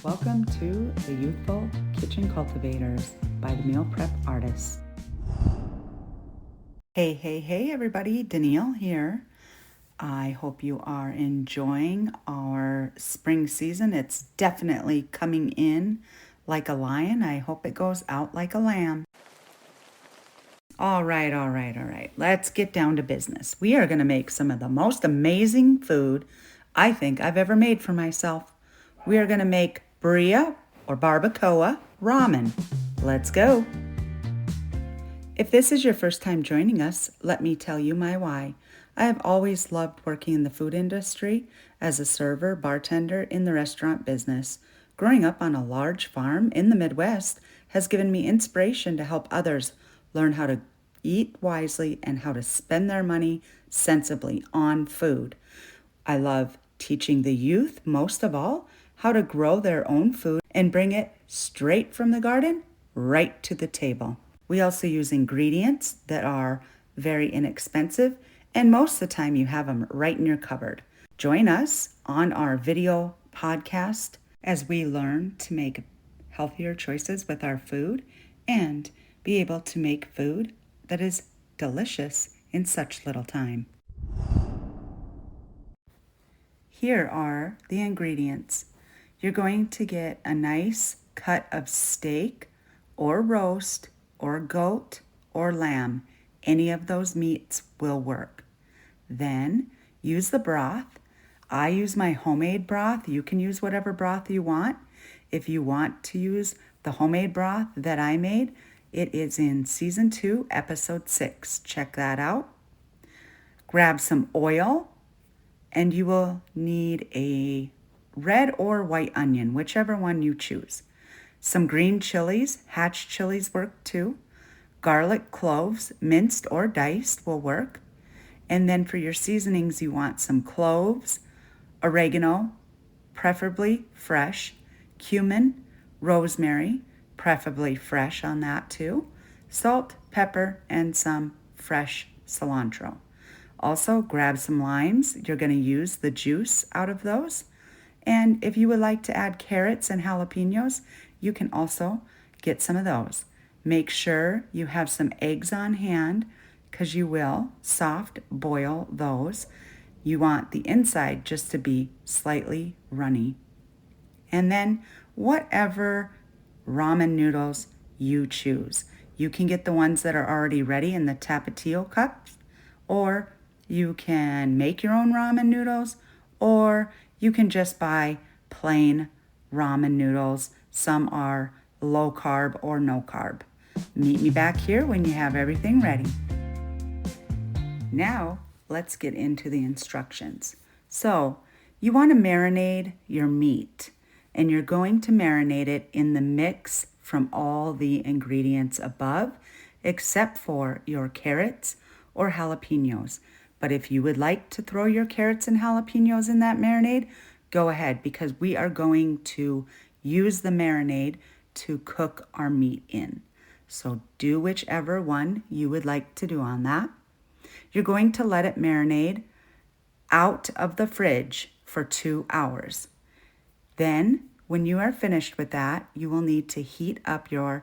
Welcome to the Youthful Kitchen Cultivators by the Meal Prep Artists. Hey, everybody, Danielle here. I hope you are enjoying our spring season. It's definitely coming in like a lion. I hope it goes out like a lamb. All right. Let's get down to business. We are going to make some of the most amazing food I think I've ever made for myself. We are going to make Birria or Barbacoa ramen. Let's go. If this is your first time joining us, let me tell you my why. I have always loved working in the food industry as a server, bartender in the restaurant business. Growing up on a large farm in the Midwest has given me inspiration to help others learn how to eat wisely and how to spend their money sensibly on food. I love teaching the youth, most of all, how to grow their own food and bring it straight from the garden right to the table. We also use ingredients that are very inexpensive, and most of the time you have them right in your cupboard. Join us on our video podcast as we learn to make healthier choices with our food and be able to make food that is delicious in such little time. Here are the ingredients. You're going to get a nice cut of steak or roast or goat or lamb. Any of those meats will work. Then use the broth. I use my homemade broth. You can use whatever broth you want. If you want to use the homemade broth that I made, it is in season 2, episode 6. Check that out. Grab some oil, and you will need a red or white onion, whichever one you choose. Some green chilies, hatch chilies work too. Garlic, cloves, minced or diced will work. And then for your seasonings, you want some cloves, oregano, preferably fresh, cumin, rosemary, preferably fresh on that too, salt, pepper, and some fresh cilantro. Also, grab some limes. You're going to use the juice out of those. And if you would like to add carrots and jalapenos, you can also get some of those. Make sure you have some eggs on hand because you will soft boil those. You want the inside just to be slightly runny. And then whatever ramen noodles you choose. You can get the ones that are already ready in the Tapatio cups, or you can make your own ramen noodles, or you can just buy plain ramen noodles. Some are low carb or no carb. Meet me back here when you have everything ready. Now, let's get into the instructions. So, you want to marinate your meat, and you're going to marinate it in the mix from all the ingredients above, except for your carrots or jalapenos. But if you would like to throw your carrots and jalapenos in that marinade, go ahead, because we are going to use the marinade to cook our meat in. So do whichever one you would like to do on that. You're going to let it marinate out of the fridge for 2 hours. Then, when you are finished with that, you will need to heat up your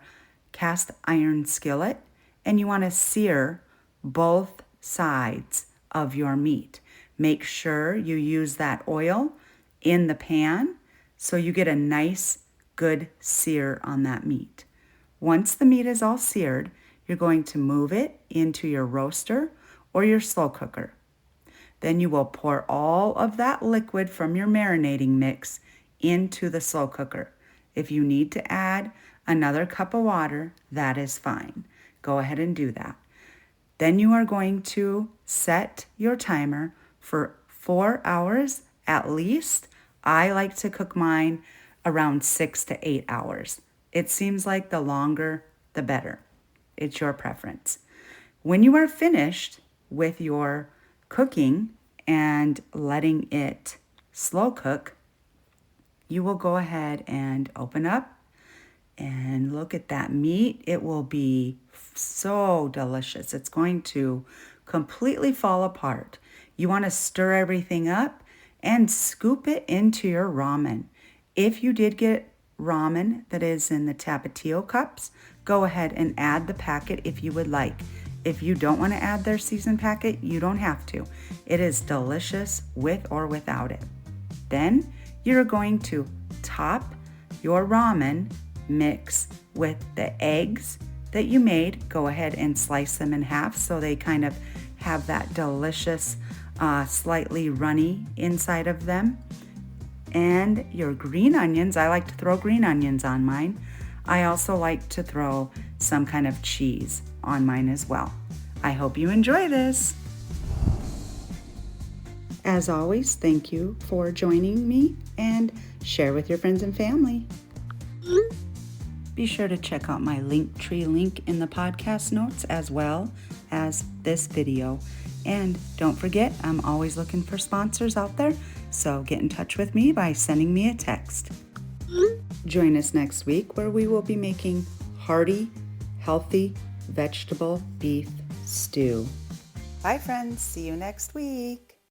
cast iron skillet, and you want to sear both sides of your meat. Make sure you use that oil in the pan so you get a nice, good sear on that meat. Once the meat is all seared, you're going to move it into your roaster or your slow cooker. Then you will pour all of that liquid from your marinating mix into the slow cooker. If you need to add another cup of water, that is fine. Go ahead and do that. Then you are going to set your timer for 4 hours at least. I like to cook mine around 6 to 8 hours. It seems like the longer, the better. It's your preference. When you are finished with your cooking and letting it slow cook, you will go ahead and open up and look at that meat. It will be so delicious. It's going to completely fall apart. You want to stir everything up and scoop it into your ramen. If you did get ramen that is in the Tapatio cups, go ahead and add the packet if you would like. If you don't want to add their seasoned packet, you don't have to. It is delicious with or without it. Then you're going to top your ramen mix with the eggs that you made. Go ahead and slice them in half so they kind of have that delicious, slightly runny inside of them. And your green onions. I like to throw green onions on mine. I also like to throw some kind of cheese on mine as well. I hope you enjoy this. As always, thank you for joining me, and share with your friends and family. Be sure to check out my Linktree link in the podcast notes as well as this video. And don't forget, I'm always looking for sponsors out there, so get in touch with me by sending me a text. Join us next week where we will be making hearty, healthy vegetable beef stew. Bye friends, see you next week.